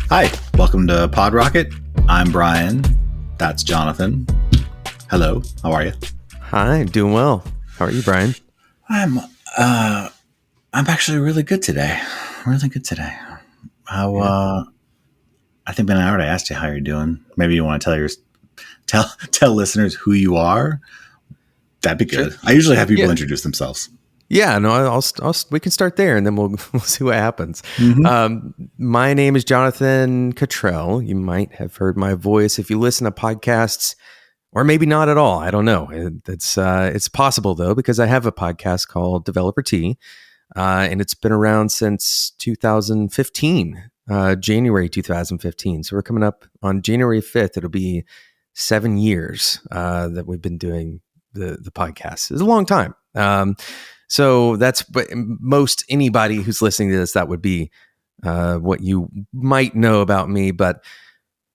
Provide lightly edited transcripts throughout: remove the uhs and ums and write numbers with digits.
Hi, welcome to LogRocket. I'm Brian. That's Jonathan. Hello, how are you? Hi, doing well. How are you, Brian? I'm actually really good today. How Yeah. I think Ben I already asked you how you're doing. Maybe you want to tell listeners who you are. That'd be good. Sure. I usually have people Yeah. introduce themselves. Yeah, no, we can start there and then we'll see what happens. Mm-hmm. My name is Jonathan Cutrell. You might have heard my voice if you listen to podcasts, or maybe not at all. I don't know. It's possible though, because I have a podcast called Developer Tea, and it's been around since 2015, January 2015. So we're coming up on January 5th. It'll be 7 years that we've been doing the podcast. It's a long time. So that's but most anybody who's listening to this, that would be what you might know about me. But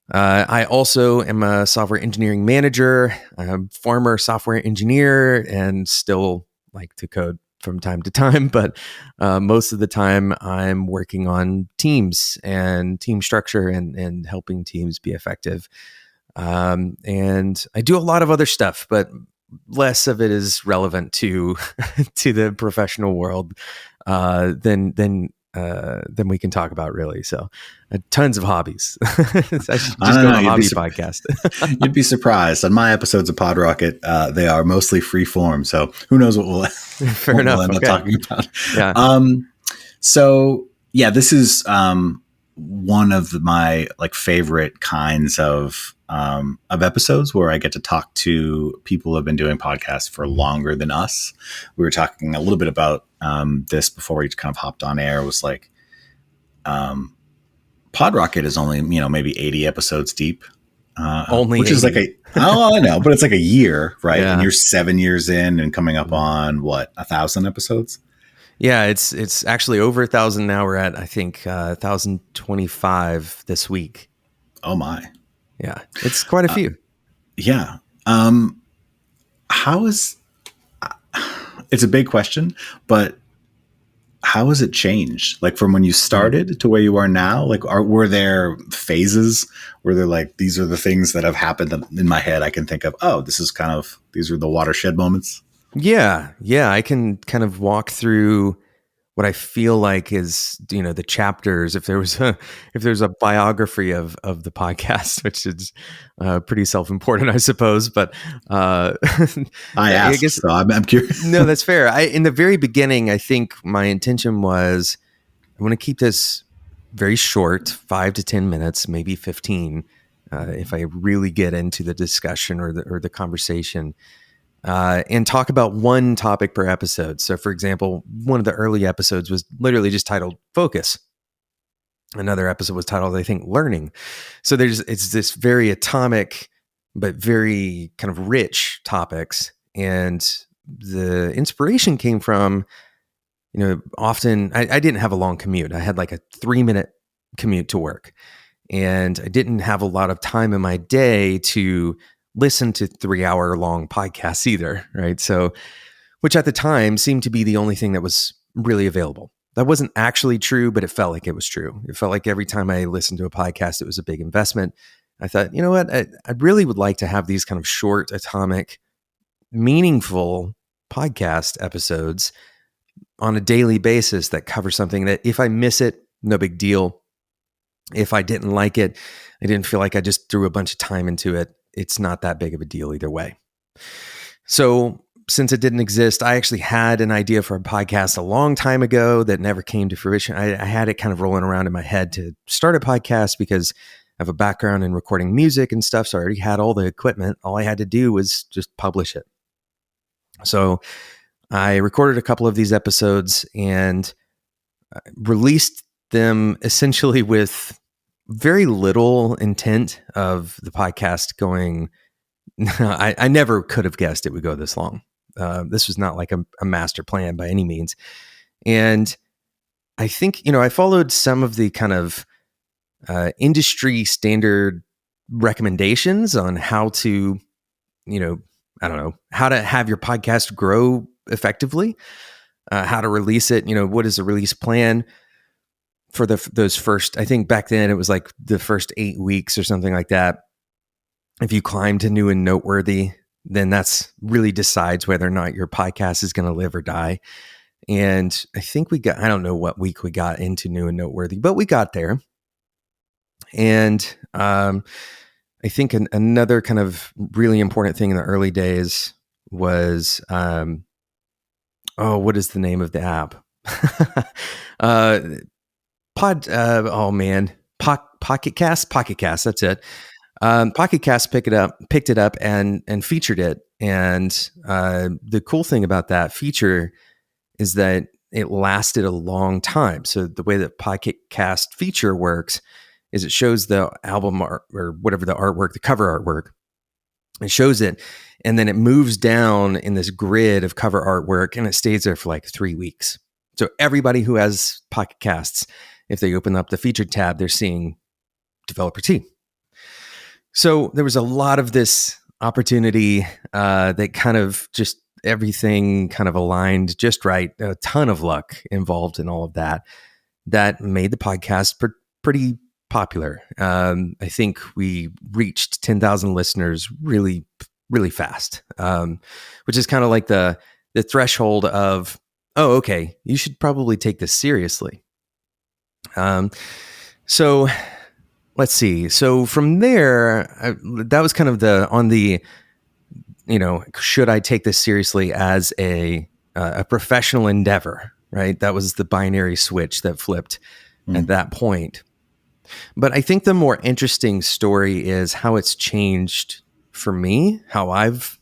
I also am a software engineering manager, I'm a former software engineer, and still like to code from time to time. But most of the time, I'm working on teams and team structure and helping teams be effective. And I do a lot of other stuff, but less of it is relevant to to the professional world than we can talk about, really. So, tons of hobbies. I should just go on a hobby podcast. You'd be surprised. On my episodes of PodRocket, they are mostly free form. So who knows what we'll end up talking about. Yeah. So yeah, this is one of my favorite kinds of episodes where I get to talk to people who have been doing podcasts for longer than us. We were talking a little bit about this before we kind of hopped on air. It was like PodRocket is only maybe 80 episodes deep, Only which 80. is like I know, but it's like a year, right? Yeah. And you're 7 years in and coming up on 1,000 episodes. Yeah, it's actually over 1,000 now. We're at, I think, 1,025 this week. Oh my. Yeah, it's quite a few. Yeah. How is it's a big question, but how has it changed? Like from when you started to where you are now? Like, were there phases? Were there these are the things that have happened in my head? I can think of. Oh, these are the watershed moments. Yeah, I can kind of walk through what I feel like is, the chapters. If there's a biography of the podcast, which is pretty self-important, I suppose. But I asked, guess, so I'm curious. No, that's fair. In the very beginning, I think my intention was I want to keep this very short, 5 to 10 minutes, maybe 15, if I really get into the discussion or the conversation. And talk about one topic per episode. So, for example, one of the early episodes was literally just titled Focus. Another episode was titled, I think, Learning. So it's this very atomic, but very kind of rich topics. And the inspiration came from, often I didn't have a long commute. I had like a 3-minute commute to work. And I didn't have a lot of time in my day to listen to 3-hour long podcasts either, right? So, which at the time seemed to be the only thing that was really available. That wasn't actually true, but it felt like it was true. It felt like every time I listened to a podcast, it was a big investment. I thought, you know what? I really would like to have these kind of short, atomic, meaningful podcast episodes on a daily basis that cover something that if I miss it, no big deal. If I didn't like it, I didn't feel like I just threw a bunch of time into it. It's not that big of a deal either way. So since it didn't exist, I actually had an idea for a podcast a long time ago that never came to fruition. I had it kind of rolling around in my head to start a podcast because I have a background in recording music and stuff. So I already had all the equipment. All I had to do was just publish it. So I recorded a couple of these episodes and released them essentially with very little intent of the podcast going. I never could have guessed it would go this long. This was not like a master plan by any means. And I think, I followed some of the kind of industry standard recommendations on how to, I don't know, how to have your podcast grow effectively, how to release it, what is the release plan. for those first, I think back then it was like the first 8 weeks or something like that. If you climb to new and noteworthy, then that's really decides whether or not your podcast is going to live or die. And I think I don't know what week we got into new and noteworthy, but we got there. And I think another kind of really important thing in the early days was, what is the name of the app? Pocket Cast. That's it. Pocket Cast picked it up and featured it. And the cool thing about that feature is that it lasted a long time. So the way that Pocket Cast feature works is it shows the album art or whatever the artwork, the cover artwork. It shows it, and then it moves down in this grid of cover artwork, and it stays there for like 3 weeks. So everybody who has Pocket Casts, if they open up the featured tab, they're seeing Developer T. So there was a lot of this opportunity that kind of just everything kind of aligned just right. A ton of luck involved in all of that. That made the podcast pretty popular. I think we reached 10,000 listeners really, really fast, which is kind of like the threshold of, oh, okay, you should probably take this seriously. So let's see. So from there, that was kind of should I take this seriously as a professional endeavor, right? That was the binary switch that flipped at that point. But I think the more interesting story is how it's changed for me, how I've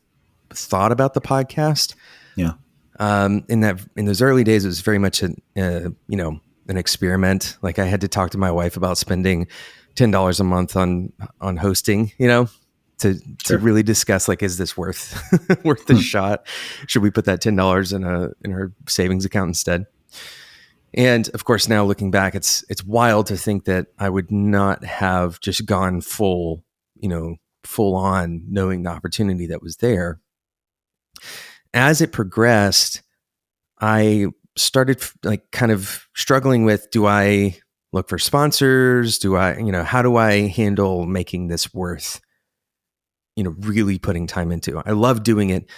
thought about the podcast. Yeah. In those early days, it was very much an experiment. Like I had to talk to my wife about spending $10 a month on hosting, to really discuss, like, is this worth the shot? Should we put that $10 in her savings account instead? And of course, now looking back, it's wild to think that I would not have just gone full on, knowing the opportunity that was there. As it progressed, I started like kind of struggling with, do I look for sponsors? How do I handle making this worth, really putting time into? I love doing it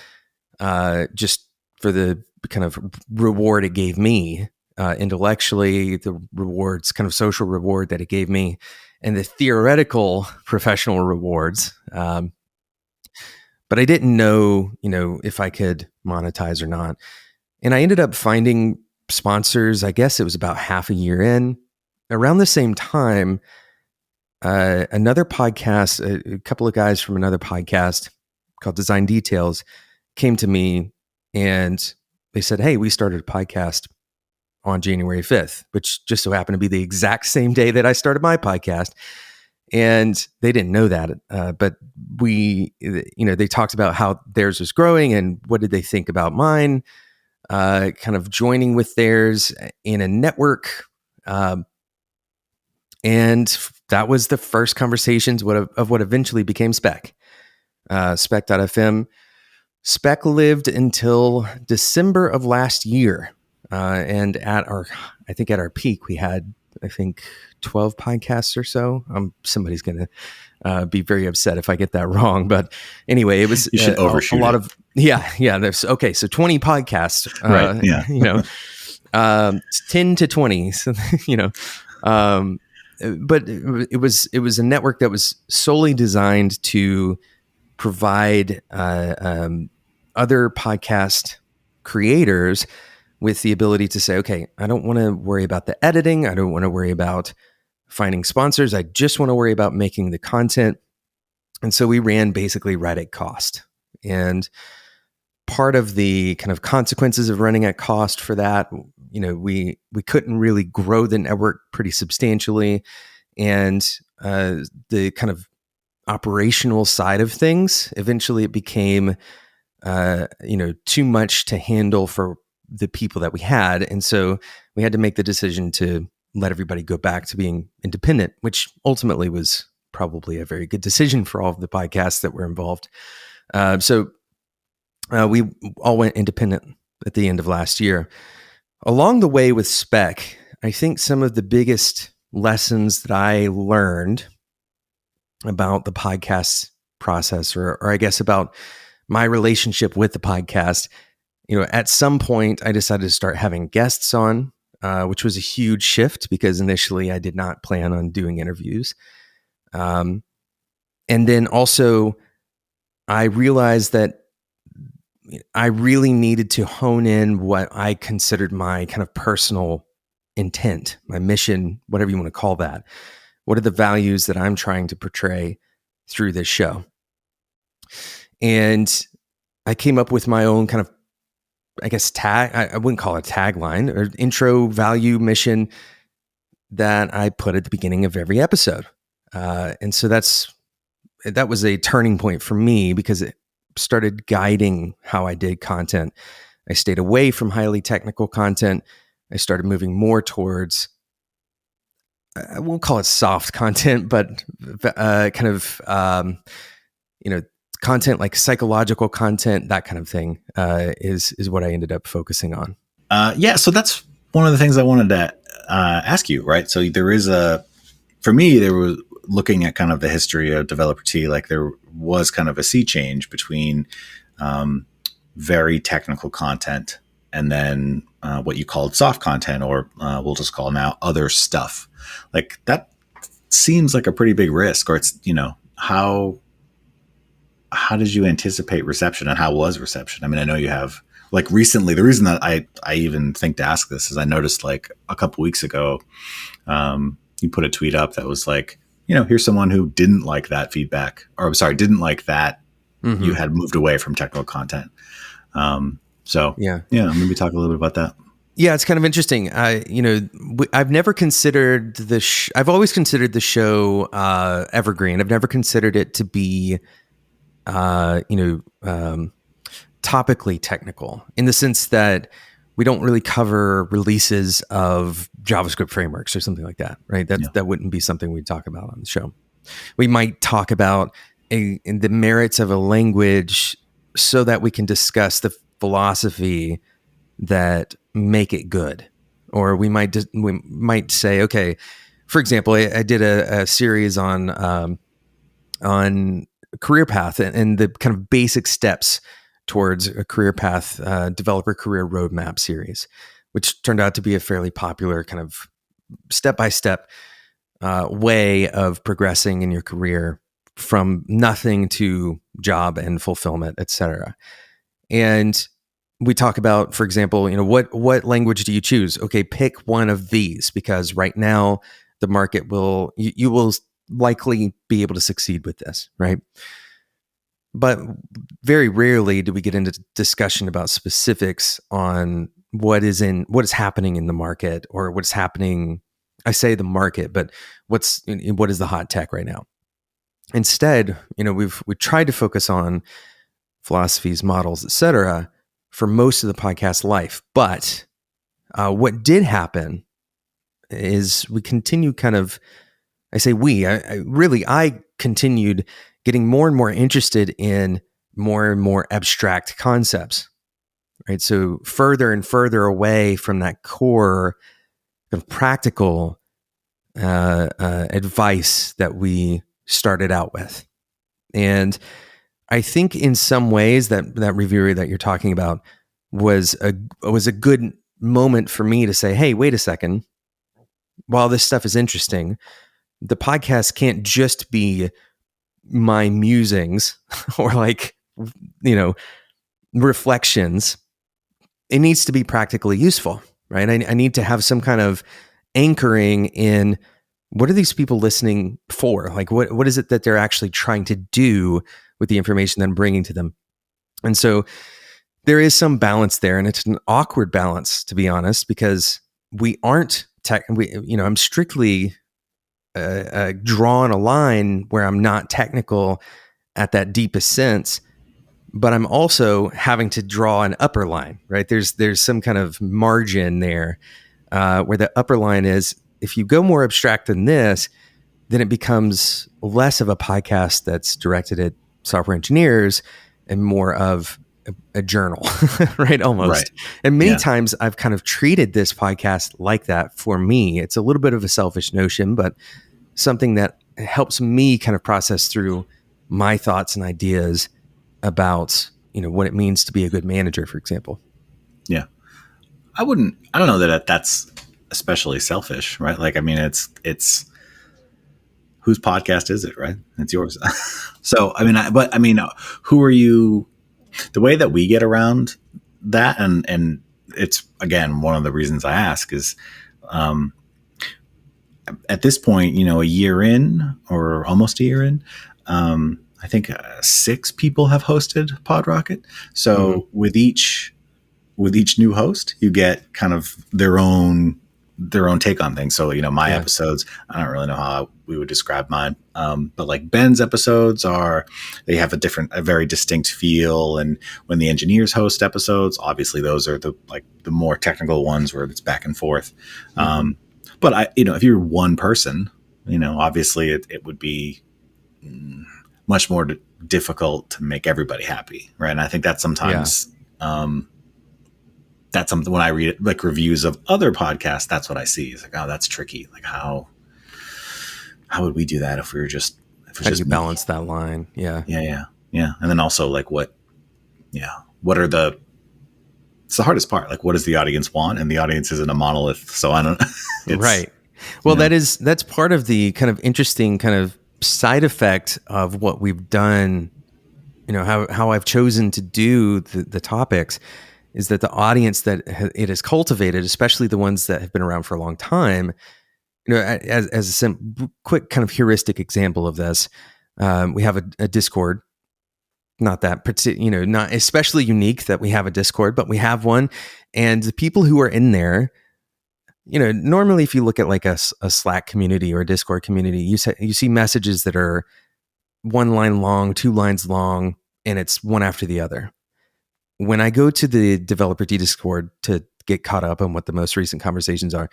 just for the kind of reward it gave me. Intellectually, the rewards, kind of social reward that it gave me, and the theoretical professional rewards. But I didn't know, if I could monetize or not. And I ended up finding sponsors. I guess it was about half a year in. Around the same time, another podcast, a couple of guys from another podcast called Design Details came to me and they said, "Hey, we started a podcast on January 5th, which just so happened to be the exact same day that I started my podcast." And they didn't know that, but they talked about how theirs was growing and what did they think about mine, kind of joining with theirs in a network. And that was the first conversations of what eventually became Spec, Spec.fm. Spec lived until December of last year. And at our peak, we had, 12 podcasts or so. Somebody's going to be very upset if I get that wrong. But anyway, it was you should overshoot a lot of, yeah. Okay. So 20 podcasts, right. Yeah. 10 to 20. So, but it was a network that was solely designed to provide other podcast creators with the ability to say, okay, I don't want to worry about the editing. I don't want to worry about finding sponsors. I just want to worry about making the content. And so we ran basically right at cost. And part of the kind of consequences of running at cost for that, we couldn't really grow the network pretty substantially. And the kind of operational side of things, eventually it became, too much to handle for the people that we had. And so we had to make the decision to let everybody go back to being independent, which ultimately was probably a very good decision for all of the podcasts that were involved. So we all went independent at the end of last year. Along the way with Spec, I think some of the biggest lessons that I learned about the podcast process, or I guess about my relationship with the podcast, at some point I decided to start having guests on, which was a huge shift because initially I did not plan on doing interviews. And then also I realized that I really needed to hone in what I considered my kind of personal intent, my mission, whatever you want to call that. What are the values that I'm trying to portray through this show? And I came up with my own kind of, I guess, I wouldn't call it a tagline, or intro value mission that I put at the beginning of every episode. And so that was a turning point for me because it started guiding how I did content. I stayed away from highly technical content. I started moving more towards, I won't call it soft content, but kind of, content like psychological content, that kind of thing, is what I ended up focusing on. So that's one of the things I wanted to ask you, right? So for me, there was looking at kind of the history of Developer Tea, like there was kind of a sea change between very technical content and then what you called soft content, or we'll just call now other stuff. Like that seems like a pretty big risk, or it's, how did you anticipate reception, and how was reception? I mean, I know you have, like, recently, the reason that I even think to ask this is I noticed like a couple weeks ago, you put a tweet up that was like, here's someone who didn't like that feedback, or I'm sorry, didn't like that you had moved away from technical content. Maybe talk a little bit about that. Yeah, it's kind of interesting. I've never considered I've always considered the show evergreen. I've never considered it to be, topically technical, in the sense that we don't really cover releases of JavaScript frameworks or something like that, right? That wouldn't be something we'd talk about on the show. We might talk about the merits of a language so that we can discuss the philosophy that make it good. Or we might say, okay, for example, I did a series on career path and the kind of basic steps towards a career path, developer career roadmap series, which turned out to be a fairly popular kind of step-by-step way of progressing in your career from nothing to job and fulfillment, et cetera. And we talk about, for example, what language do you choose? Okay, pick one of these, because right now the market you will likely be able to succeed with this, right? But very rarely do we get into discussion about specifics on what is happening in the market, or what's happening. I say the market, but what is the hot tech right now? Instead, we tried to focus on philosophies, models, etc., for most of the podcast life. But what did happen is we continue kind of, I say we, I continued getting more and more interested in more and more abstract concepts, right? So further and further away from that core of practical advice that we started out with. And I think in some ways that review that you're talking about was a good moment for me to say, hey, wait a second. While this stuff is interesting, the podcast can't just be my musings or reflections. It needs to be practically useful, right? I need to have some kind of anchoring in what are these people listening for? Like, what is it that they're actually trying to do with the information that I'm bringing to them? And so there is some balance there, and it's an awkward balance, to be honest, because we aren't I'm strictly drawing a line where I'm not technical at that deepest sense, but I'm also having to draw an upper line, right? There's some kind of margin there where the upper line is, if you go more abstract than this, then it becomes less of a podcast that's directed at software engineers and more of a journal, right? Almost. Right. And many Yeah. times I've kind of treated this podcast like that for me. It's a little bit of a selfish notion, but something that helps me kind of process through my thoughts and ideas about, what it means to be a good manager, for example. Yeah. I don't know that that's especially selfish, right? Like, I mean, it's whose podcast is it, right? It's yours. So, I mean, who are you, the way that we get around that, and it's again one of the reasons I ask is, at this point, a year in or almost a year in, I think 6 people have hosted PodRocket. Mm-hmm. So with each new host, you get kind of their own take on things. So, my Yeah. episodes, I don't really know how we would describe mine. But like Ben's episodes they have a very distinct feel. And when the engineers host episodes, obviously those are the more technical ones where it's back and forth. Mm-hmm. But if you're one person, obviously it would be much more difficult to make everybody happy. Right. And I think that sometimes, that's something when I read like reviews of other podcasts, that's what I see. It's like, oh, that's tricky. Like how would we do that if we were just, How do you balance that line? Yeah. Yeah. And then also like what are it's the hardest part. Like, what does the audience want? And the audience isn't a monolith. So I don't, Right. Well, that's part of the kind of interesting kind of side effect of what we've done, how I've chosen to do the topics is that the audience that it has cultivated, especially the ones that have been around for a long time, as a quick kind of heuristic example of this, we have a Discord. Not that, not especially unique that we have a Discord, but we have one. And the people who are in there, normally if you look at like a Slack community or a Discord community, you see messages that are 1 line long, 2 lines long, and it's one after the other. When I go to the developer Discord to get caught up on what the most recent conversations are,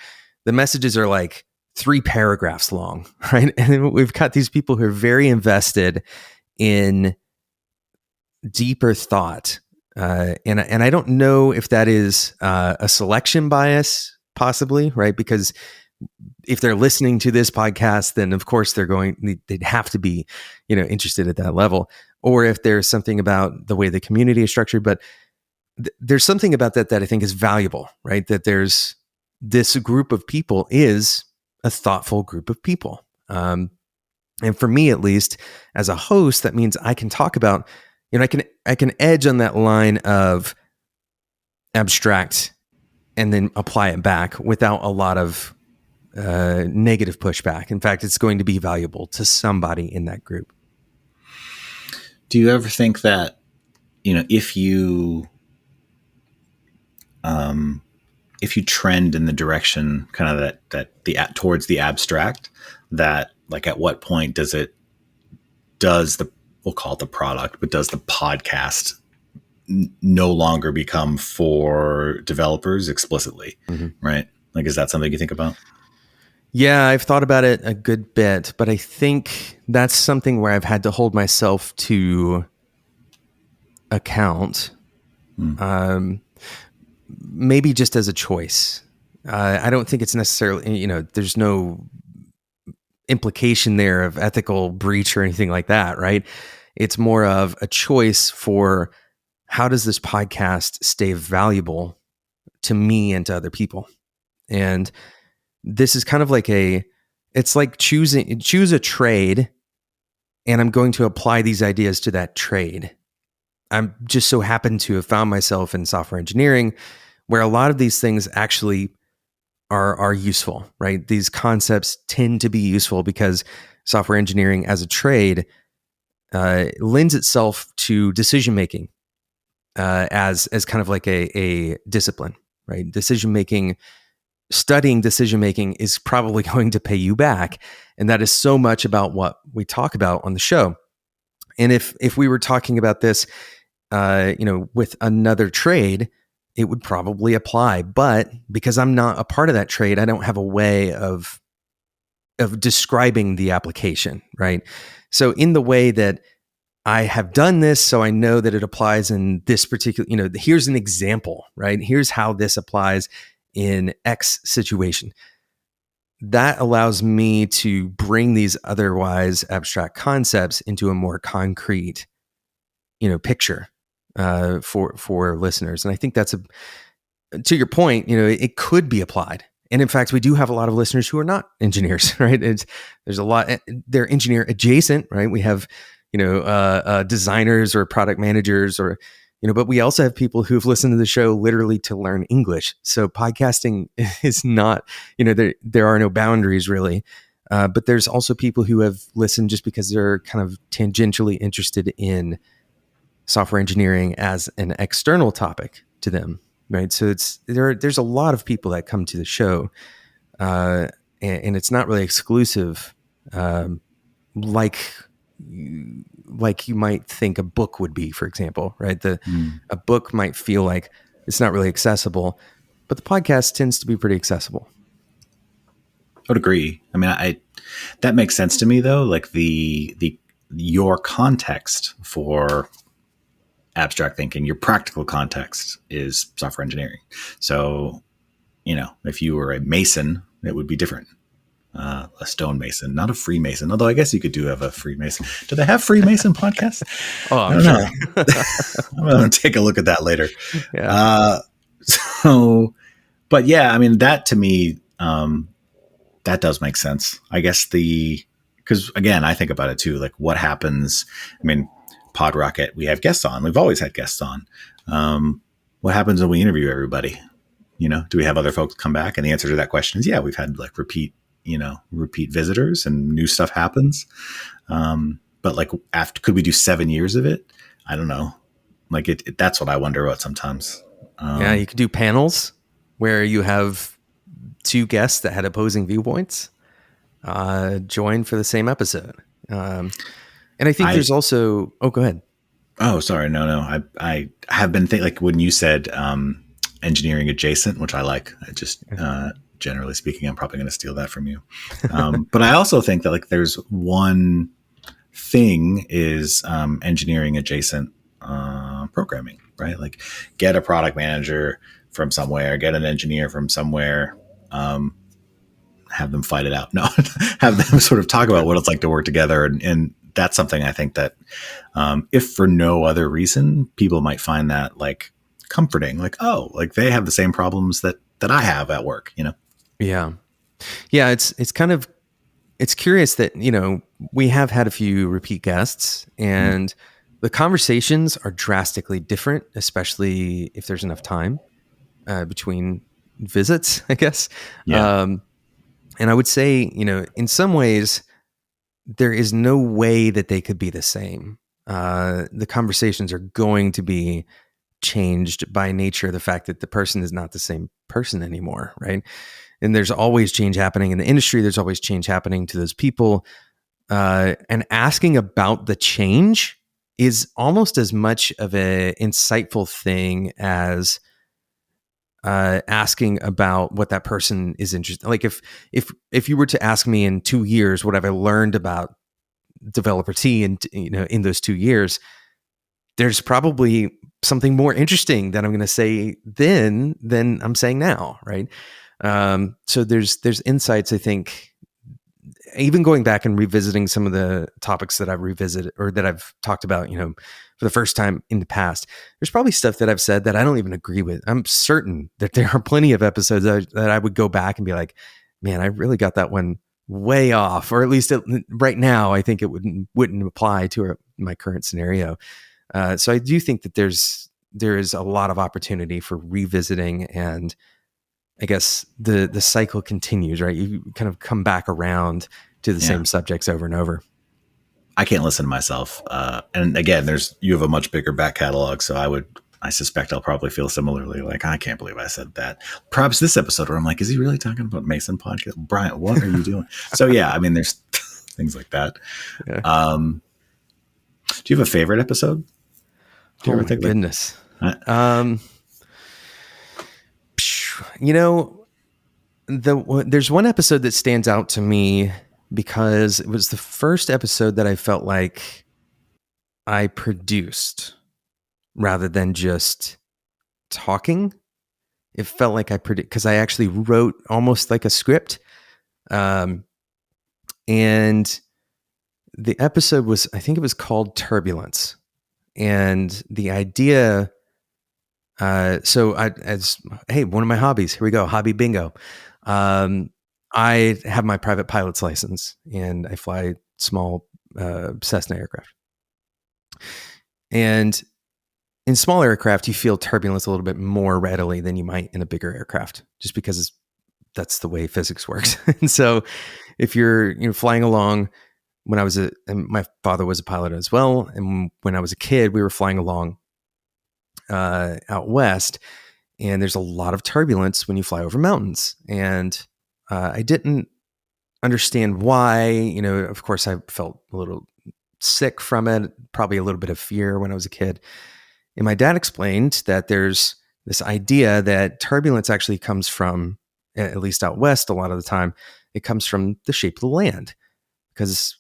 the messages are like 3 paragraphs long, right? And we've got these people who are very invested in deeper thought. And I don't know if that is a selection bias, possibly, right? Because if they're listening to this podcast, then of course they'd have to be, interested at that level. Or if there's something about the way the community is structured, but there's something about that I think is valuable, right? That there's this group of people is a thoughtful group of people. And for me, at least as a host, that means I can talk about, I can edge on that line of abstract and then apply it back without a lot of negative pushback. In fact, it's going to be valuable to somebody in that group. Do you ever think that, if you trend in the direction kind of that towards the abstract, that like at what point we'll call it the product, but does the podcast no longer become for developers explicitly, right? Like, is that something you think about? Yeah, I've thought about it a good bit, but I think that's something where I've had to hold myself to account. Maybe just as a choice. I don't think it's necessarily, there's no implication there of ethical breach or anything like that, right? It's more of a choice for how does this podcast stay valuable to me and to other people? And this is kind of like it's like choose a trade, and I'm going to apply these ideas to that trade. I'm just so happen to have found myself in software engineering, where a lot of these things actually are useful, right? These concepts tend to be useful because software engineering as a trade lends itself to decision making as kind of like a discipline, right? Studying decision making is probably going to pay you back, and that is so much about what we talk about on the show. And if we were talking about this, with another trade, it would probably apply. But because I'm not a part of that trade, I don't have a way of describing the application, right? So in the way that I have done this, so I know that it applies in this particular, here's an example, right? Here's how this applies in X situation. That allows me to bring these otherwise abstract concepts into a more concrete, picture for listeners. And I think that's to your point, it could be applied. And in fact, we do have a lot of listeners who are not engineers, right? There's a lot, they're engineer adjacent, right? We have, designers or product managers but we also have people who've listened to the show literally to learn English. So podcasting is not, there are no boundaries really. But there's also people who have listened just because they're kind of tangentially interested in software engineering as an external topic to them, right? So there's a lot of people that come to the show, and it's not really exclusive, like you might think a book would be, for example, right? A book might feel like it's not really accessible, but the podcast tends to be pretty accessible. I would agree. I mean, that makes sense to me though. Like your context for abstract thinking, your practical context is software engineering. So, if you were a mason, it would be different. A stonemason, not a Freemason. Although I guess you could have a Freemason. Do they have Freemason podcasts? Oh, I'm sure. I'm going to take a look at that later. Yeah. But yeah, I mean, that to me, that does make sense. I guess because again, I think about it too. Like what happens, I mean, LogRocket, we have guests on. We've always had guests on. What happens when we interview everybody? Do we have other folks come back? And the answer to that question is, yeah, we've had like repeat visitors and new stuff happens. But like could we do 7 years of it? I don't know. Like that's what I wonder about sometimes. Yeah, you could do panels where you have two guests that had opposing viewpoints join for the same episode. And I think there's also, go ahead. Oh, sorry. No. I have been thinking, like when you said engineering adjacent, which I like, generally speaking, I'm probably going to steal that from you. But I also think that like there's one thing is engineering adjacent programming, right? Like get a product manager from somewhere, get an engineer from somewhere, have them fight it out. No, have them sort of talk about what it's like to work together. And that's something I think that if for no other reason, people might find that like comforting, like, oh, like they have the same problems that I have at work, Yeah. Yeah. It's curious that, we have had a few repeat guests and the conversations are drastically different, especially if there's enough time between visits, I guess. Yeah. And I would say, in some ways, there is no way that they could be the same. The conversations are going to be changed by nature of the fact that the person is not the same person anymore, right? And there's always change happening in the industry. There's always change happening to those people. And asking about the change is almost as much of an insightful thing as asking about what that person is interested. Like if you were to ask me in 2 years, what have I learned about developer T and in those 2 years, there's probably something more interesting that I'm going to say then than I'm saying now, right? So there's insights, I think, even going back and revisiting some of the topics that I've revisited or that I've talked about, for the first time in the past, there's probably stuff that I've said that I don't even agree with. I'm certain that there are plenty of episodes that I would go back and be like, man, I really got that one way off, or at least right now, I think it wouldn't apply to my current scenario. So I do think that there is a lot of opportunity for revisiting, and I guess the cycle continues, right? You kind of come back around to the same subjects over and over. I can't listen to myself. And again, you have a much bigger back catalog. So I suspect I'll probably feel similarly. Like, I can't believe I said that. Perhaps this episode where I'm like, is he really talking about Mason podcast? Brian, what are you doing? So yeah, I mean, there's things like that. Yeah. Do you have a favorite episode? Oh my goodness. There's one episode that stands out to me because it was the first episode that I felt like I produced rather than just talking. It felt like I produced because I actually wrote almost like a script. Um, and the episode was, I think it was called Turbulence. And the idea, hey, one of my hobbies, here we go, hobby bingo. I have my private pilot's license and I fly small Cessna aircraft. And in small aircraft, you feel turbulence a little bit more readily than you might in a bigger aircraft, just because that's the way physics works. And so, if you're flying along, and my father was a pilot as well, and when I was a kid, we were flying along out west, and there's a lot of turbulence when you fly over mountains, and I didn't understand why. Of course, I felt a little sick from it, probably a little bit of fear when I was a kid. And my dad explained that there's this idea that turbulence actually comes from, at least out west, a lot of the time, it comes from the shape of the land. Because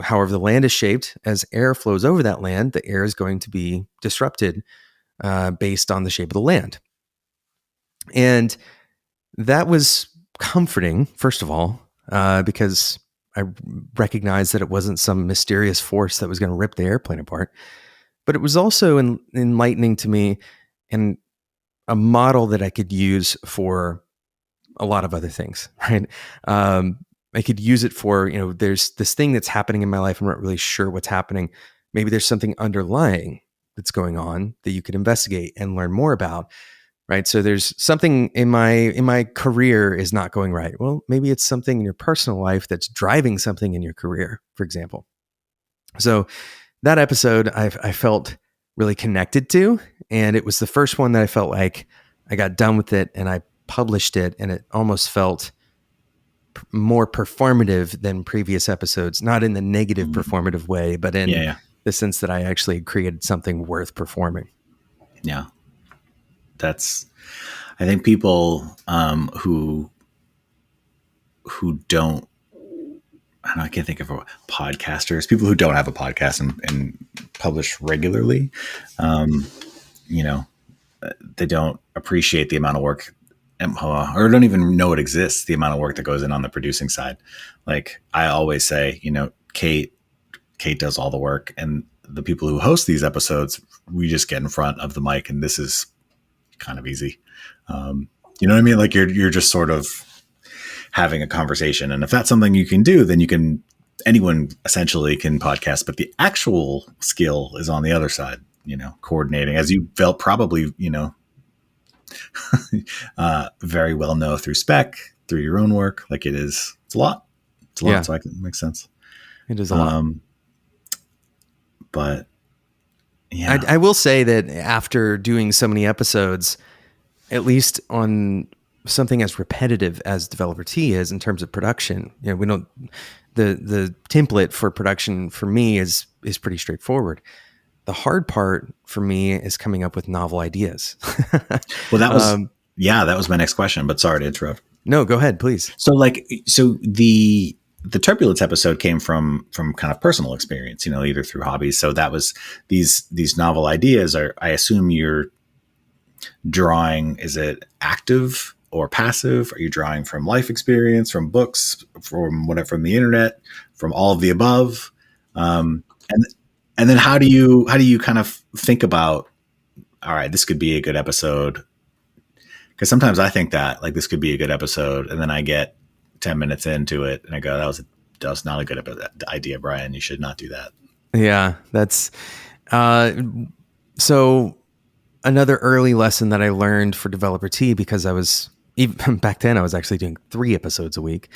however the land is shaped, as air flows over that land, the air is going to be disrupted based on the shape of the land. And that was comforting, first of all, because I recognized that it wasn't some mysterious force that was going to rip the airplane apart. But it was also enlightening to me and a model that I could use for a lot of other things, right? I could use it for, there's this thing that's happening in my life. I'm not really sure what's happening. Maybe there's something underlying that's going on that you could investigate and learn more about, right? So there's something in my career is not going right. Well, maybe it's something in your personal life that's driving something in your career, for example. So that episode I felt really connected to, and it was the first one that I felt like I got done with it and I published it, and it almost felt more performative than previous episodes, not in the negative performative way, but in the sense that I actually created something worth performing. Yeah. I think people who don't, I can't think of podcasters, people who don't have a podcast and publish regularly, they don't appreciate the amount of work or don't even know it exists, the amount of work that goes in on the producing side. Like I always say, Kate does all the work, and the people who host these episodes, we just get in front of the mic, and this is kind of easy. You know what I mean? Like you're just sort of having a conversation. And if that's something you can do, then anyone essentially can podcast, but the actual skill is on the other side, coordinating, as you felt probably, very well know through spec, through your own work. Like it's a lot. Yeah. So it makes sense. It is a lot. But yeah, I will say that after doing so many episodes, at least on something as repetitive as Developer T is in terms of production, the template for production for me is pretty straightforward. The hard part for me is coming up with novel ideas. Well, that was my next question, but sorry to interrupt. No, go ahead, please. So the turbulence episode came from kind of personal experience, either through hobbies. So that was these novel ideas I assume you're drawing. Is it active or passive? Are you drawing from life experience, from books, from the internet, from all of the above? And then how do you kind of think about, all right, this could be a good episode? Because sometimes I think that like this could be a good episode, and then I get 10 minutes into it and I go, that was not a good idea, Brian. You should not do that. Yeah, that's so another early lesson that I learned for Developer T, because I was even back then I was actually doing 3 episodes a week,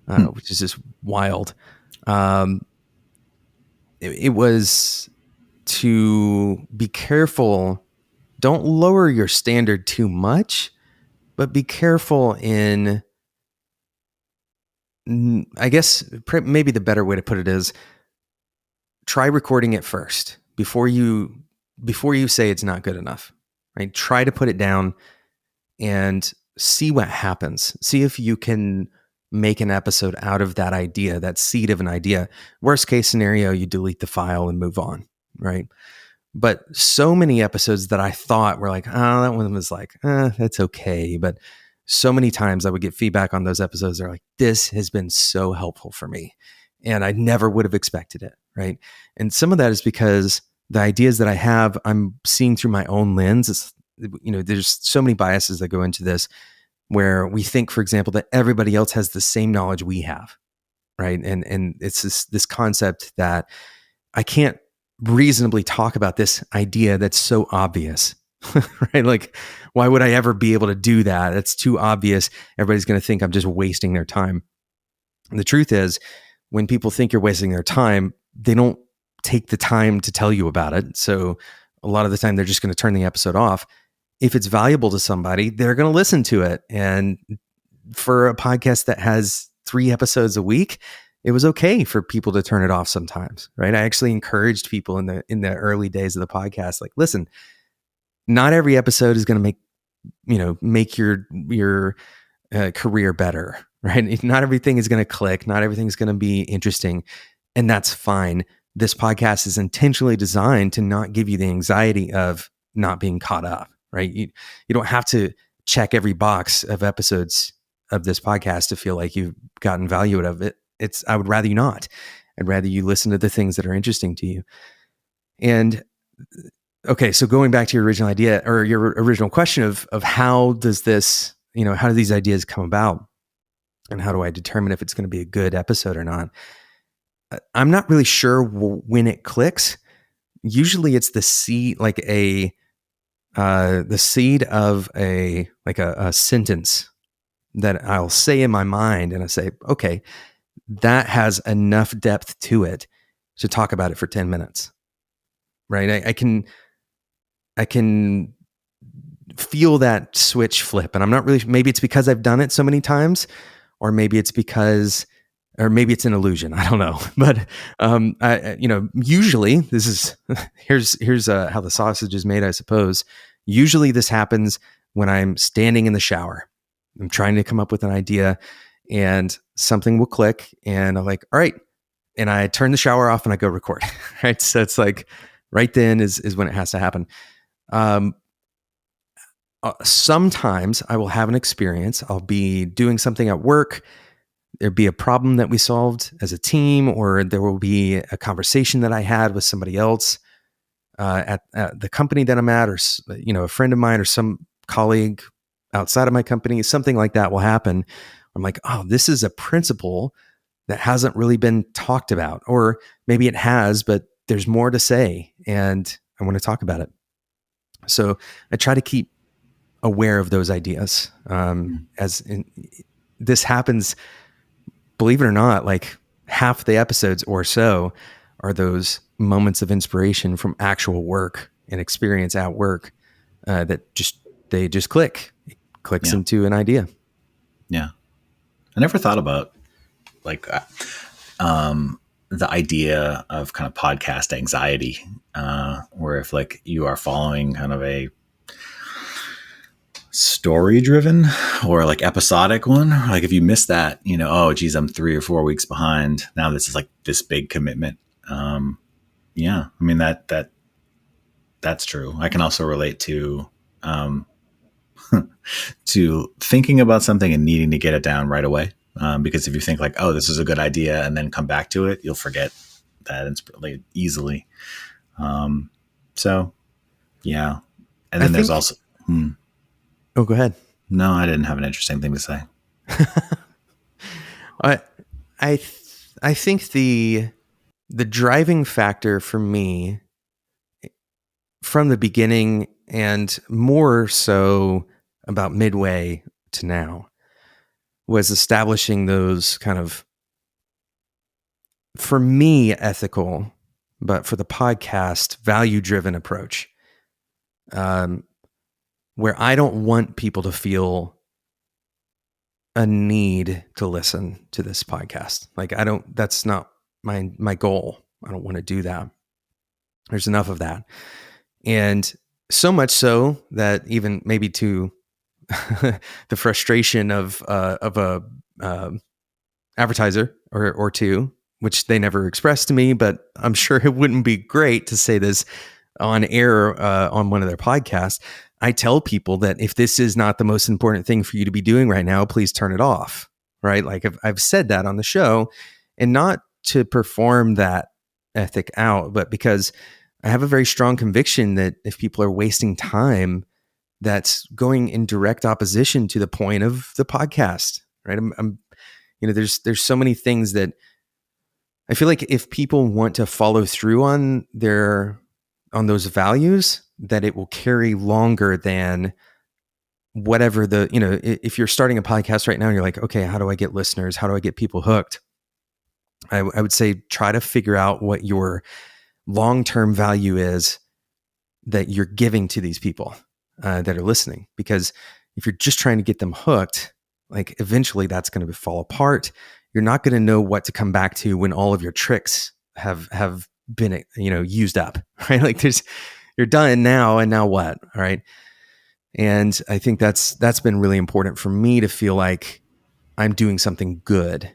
which is just wild. It was to be careful. Don't lower your standard too much, but be careful in, I guess maybe the better way to put it is try recording it first before you say it's not good enough, right? Try to put it down and see what happens. See if you can make an episode out of that idea, that seed of an idea. Worst case scenario, you delete the file and move on, right? But so many episodes that I thought were like, oh, that one was like, that's okay. But so many times I would get feedback on those episodes. They're like, this has been so helpful for me. And I never would have expected it, right? And some of that is because the ideas that I have, I'm seeing through my own lens. It's, there's so many biases that go into this where we think, for example, that everybody else has the same knowledge we have, right? And it's this concept that I can't reasonably talk about this idea that's so obvious, right? Like, why would I ever be able to do that? It's too obvious. Everybody's going to think I'm just wasting their time. And the truth is, when people think you're wasting their time, they don't take the time to tell you about it. So a lot of the time, they're just going to turn the episode off. If it's valuable to somebody, they're going to listen to it. And for a podcast that has 3 episodes a week, it was okay for people to turn it off sometimes, right? I actually encouraged people in the early days of the podcast, like, listen, not every episode is going to make your career better, right? Not everything is going to click. Not everything is going to be interesting, and that's fine. This podcast is intentionally designed to not give you the anxiety of not being caught up, right? You don't have to check every box of episodes of this podcast to feel like you've gotten value out of it. I would rather you not. I'd rather you listen to the things that are interesting to you. And okay, so going back to your original idea or your original question of how does this, how do these ideas come about, and how do I determine if it's going to be a good episode or not? I'm not really sure when it clicks. Usually, it's the seed, like the seed of a sentence that I'll say in my mind, and I say, okay, that has enough depth to it to talk about it for 10 minutes, right? I can feel that switch flip, and I'm not really, maybe it's because I've done it so many times, or maybe it's an illusion. I don't know. But, usually this is, here's how the sausage is made, I suppose. Usually this happens when I'm standing in the shower. I'm trying to come up with an idea and something will click and I'm like, all right. And I turn the shower off and I go record, right? So it's like right then is when it has to happen. Sometimes I will have an experience. I'll be doing something at work. There'd be a problem that we solved as a team, or there will be a conversation that I had with somebody else at the company that I'm at, or a friend of mine or some colleague outside of my company. Something like that will happen. I'm like, oh, this is a principle that hasn't really been talked about, or maybe it has, but there's more to say, and I want to talk about it. So I try to keep aware of those ideas. This happens, believe it or not, like half the episodes or so are those moments of inspiration from actual work and experience at work that they just click. It clicks into an idea. Yeah. I never thought about like the idea of kind of podcast anxiety, where if like you are following kind of a story driven or like episodic one, like if you miss that, oh geez, I'm 3 or 4 weeks behind. Now this is like this big commitment. Yeah, I mean that's true. I can also relate to to thinking about something and needing to get it down right away. Because if you think like, oh, this is a good idea, and then come back to it, you'll forget that easily. So yeah. And then there's also, Oh, go ahead. No, I didn't have an interesting thing to say. I think the driving factor for me from the beginning, and more so about midway to now, was establishing those kind of, for me, ethical, but for the podcast, value-driven approach, where I don't want people to feel a need to listen to this podcast. Like that's not my goal. I don't want to do that. There's enough of that. And so much so that even maybe to the frustration of a advertiser or two, which they never expressed to me, but I'm sure it wouldn't be great to say this on air on one of their podcasts. I tell people that if this is not the most important thing for you to be doing right now, please turn it off, right? Like I've said that on the show, and not to perform that ethic out, but because I have a very strong conviction that if people are wasting time, that's going in direct opposition to the point of the podcast, right? There's so many things that I feel like if people want to follow through on those values, that it will carry longer than whatever if you're starting a podcast right now and you're like, okay, how do I get listeners? How do I get people hooked? I would say try to figure out what your long-term value is that you're giving to these people that are listening. Because if you're just trying to get them hooked, like eventually that's going to fall apart. You're not going to know what to come back to when all of your tricks have been, used up, right? Like you're done now, and now what? All right. And I think that's been really important for me to feel like I'm doing something good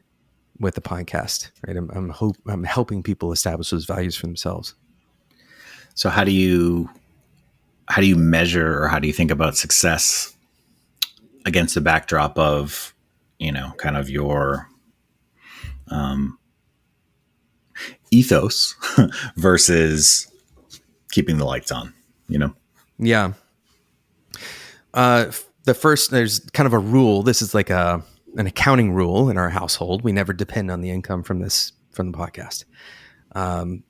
with the podcast, right? I'm helping people establish those values for themselves. So how do you measure, or how do you think about success against the backdrop of, kind of your ethos versus keeping the lights on, Yeah. There's kind of a rule. This is like an accounting rule in our household. We never depend on the income from the podcast.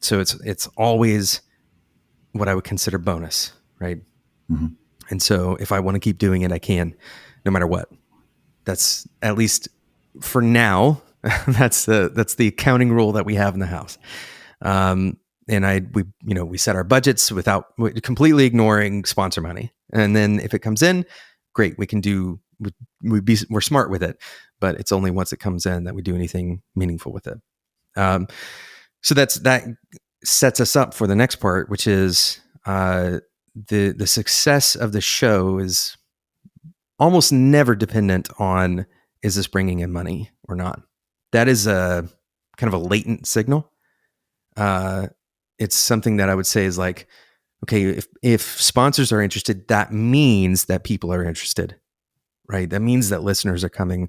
So it's always what I would consider bonus, right? Mm-hmm. And so if I want to keep doing it, I can, no matter what. That's, at least for now, that's the accounting rule that we have in the house. And we set our budgets without completely ignoring sponsor money. And then if it comes in, great, we can do, we're smart with it, but it's only once it comes in that we do anything meaningful with it. So that sets us up for the next part, which is the success of the show is almost never dependent on, is this bringing in money or not? That is a kind of a latent signal. It's something that I would say is like, okay, if sponsors are interested, that means that people are interested, right? That means that listeners are coming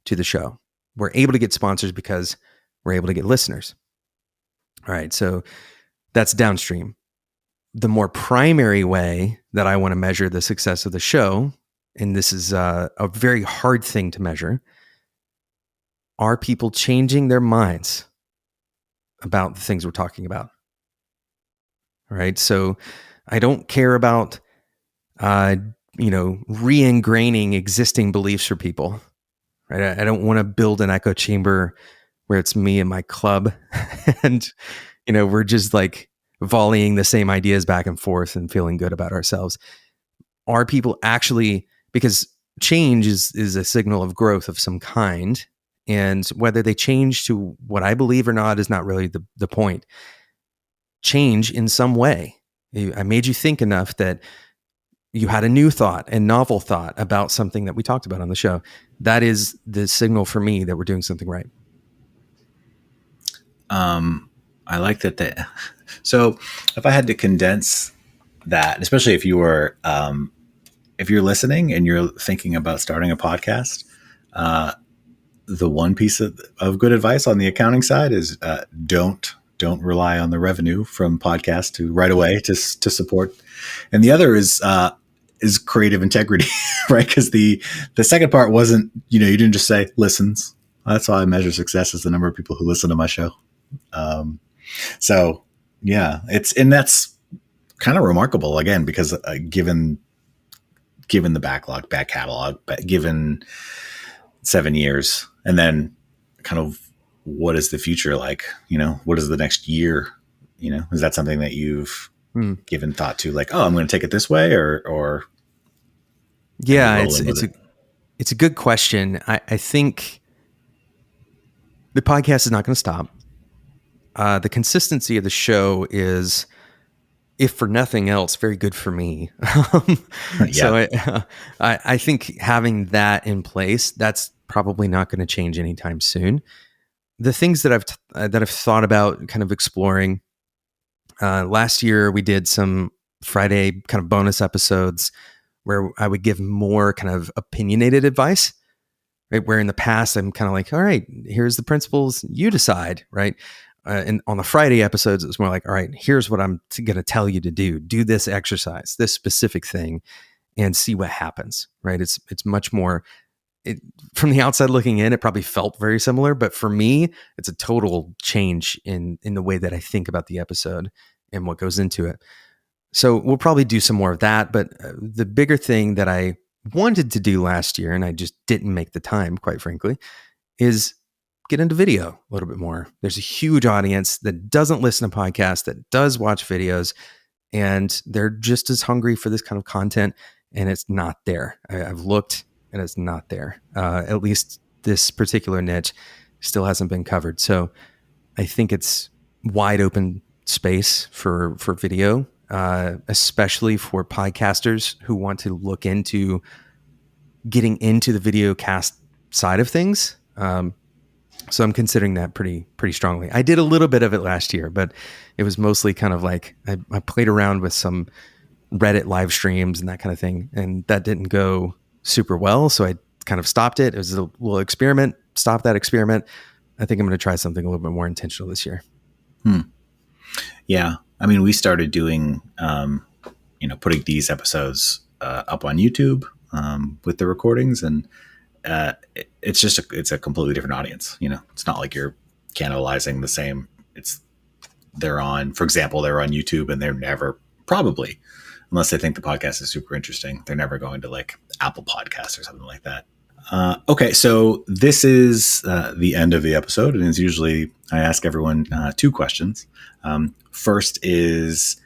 to the show. We're able to get sponsors because we're able to get listeners. All right, so that's downstream. The more primary way that I want to measure the success of the show, and this is a very hard thing to measure, are people changing their minds about the things we're talking about? All right, so I don't care about, re-ingraining existing beliefs for people, right? I don't want to build an echo chamber where it's me and my club and, we're just like volleying the same ideas back and forth and feeling good about ourselves. Are people actually, because change is a signal of growth of some kind, and whether they change to what I believe or not is not really the point. Change in some way. I made you think enough that you had a new thought and novel thought about something that we talked about on the show. That is the signal for me that we're doing something right. I like that. So if I had to condense that, especially if you're listening and you're thinking about starting a podcast, the one piece of good advice on the accounting side is don't rely on the revenue from podcasts to right away to support. And the other is creative integrity, right? Because the second part wasn't, you didn't just say listens. That's how I measure success, is the number of people who listen to my show. So yeah, that's kind of remarkable again, because given the back catalog, but given 7 years, and then kind of what is the future like? What is the next year? Is that something that you've given thought to? Like, oh, I'm going to take it this way, or yeah, it's a good question. I think the podcast is not going to stop. The consistency of the show is, if for nothing else, very good for me. Yeah. So I think having that in place, that's probably not going to change anytime soon. the things that I've thought about kind of exploring. Last year we did some Friday kind of bonus episodes where I would give more kind of opinionated advice, right? Where in the past I'm kind of like, all right, here's the principles, you decide, right? And on the Friday episodes, it was more like, all right, here's what I'm going to tell you to do. Do this exercise, this specific thing, and see what happens, right? It's much more. From the outside looking in, it probably felt very similar, but for me, it's a total change in the way that I think about the episode and what goes into it. So we'll probably do some more of that. But the bigger thing that I wanted to do last year, and I just didn't make the time, quite frankly, is get into video a little bit more. There's a huge audience that doesn't listen to podcasts, that does watch videos, and they're just as hungry for this kind of content, and it's not there. I've looked, and it's not there. At least this particular niche still hasn't been covered. So I think it's wide open space for video, especially for podcasters who want to look into getting into the video cast side of things. So I'm considering that pretty strongly. I did a little bit of it last year, but it was mostly kind of like I played around with some Reddit live streams and that kind of thing, and that didn't go super well. So I kind of stopped it. It was a little experiment. Stop that experiment. I think I'm going to try something a little bit more intentional this year. Yeah. I mean, we started doing, putting these episodes up on YouTube with the recordings, and it's a completely different audience. It's not like you're cannibalizing the same. They're on YouTube, and they're never, probably, unless they think the podcast is super interesting, they're never going to like Apple Podcasts or something like that. Okay, so this is the end of the episode, and as usually, I ask everyone two questions. First is,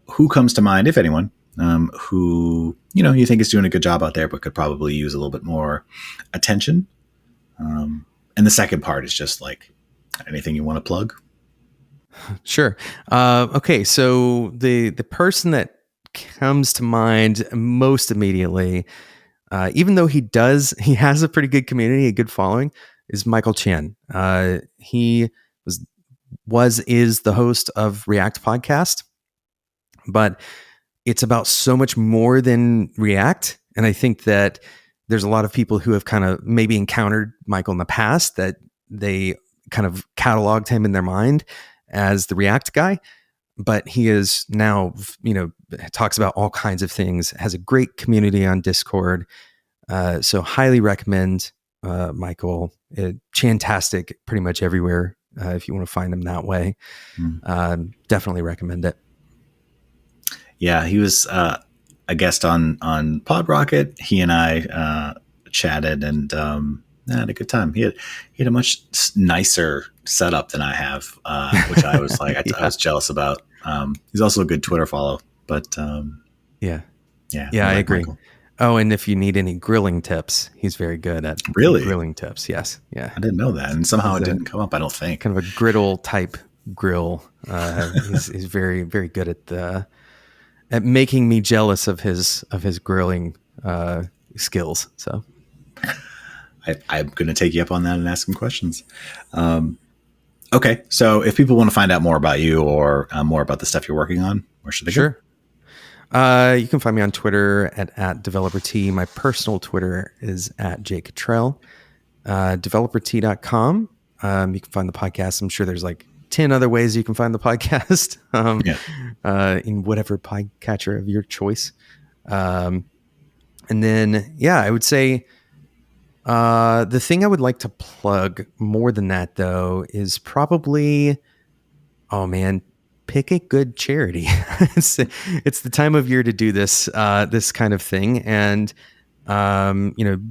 who comes to mind, if anyone, who you think is doing a good job out there, but could probably use a little bit more attention? And the second part is just like anything you want to plug. Sure. Okay, so the person that comes to mind most immediately, even though he has a pretty good community, a good following, is Michael Chan. He is the host of React Podcast, but it's about so much more than React. And I think that there's a lot of people who have kind of maybe encountered Michael in the past that they kind of cataloged him in their mind as the React guy. But he is now, talks about all kinds of things, has a great community on Discord. So highly recommend Michael. Chantastic pretty much everywhere if you want to find him that way. Definitely recommend it. Yeah, he was a guest on LogRocket. He and I chatted and had a good time. He had a much nicer setup than I have, which I was like, I was jealous about. He's also a good Twitter follow, but yeah, I agree. Michael. Oh, and if you need any grilling tips, he's very good at grilling tips. Yes, yeah. I didn't know that, and somehow it didn't come up. I don't think kind of a griddle type grill. He's very very good at making me jealous of his grilling skills. So I'm going to take you up on that and ask some questions. Okay, so if people want to find out more about you or more about the stuff you're working on, where should they go? You can find me on Twitter at DeveloperT. My personal Twitter is at @JCutrell. DeveloperT.com. You can find the podcast. I'm sure there's like 10 other ways you can find the podcast in whatever podcatcher of your choice. And then, I would say the thing I would like to plug more than that, though, is probably, pick a good charity. It's the time of year to do this kind of thing. And,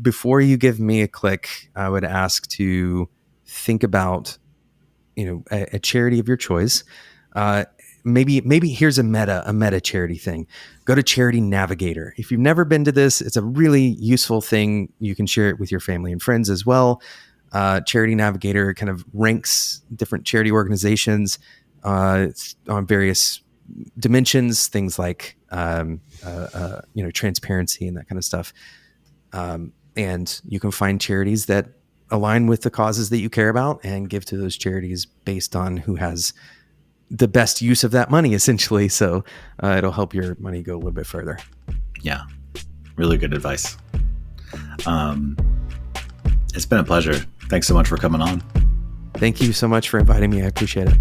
before you give me a click, I would ask to think about, a charity of your choice. Maybe here's a meta charity thing. Go to Charity Navigator. If you've never been to this, it's a really useful thing. You can share it with your family and friends as well. Charity Navigator kind of ranks different charity organizations on various dimensions, things like transparency and that kind of stuff. And you can find charities that align with the causes that you care about and give to those charities based on who has the best use of that money, essentially. So it'll help your money go a little bit further. Yeah. Really good advice. It's been a pleasure. Thanks so much for coming on. Thank you so much for inviting me. I appreciate it.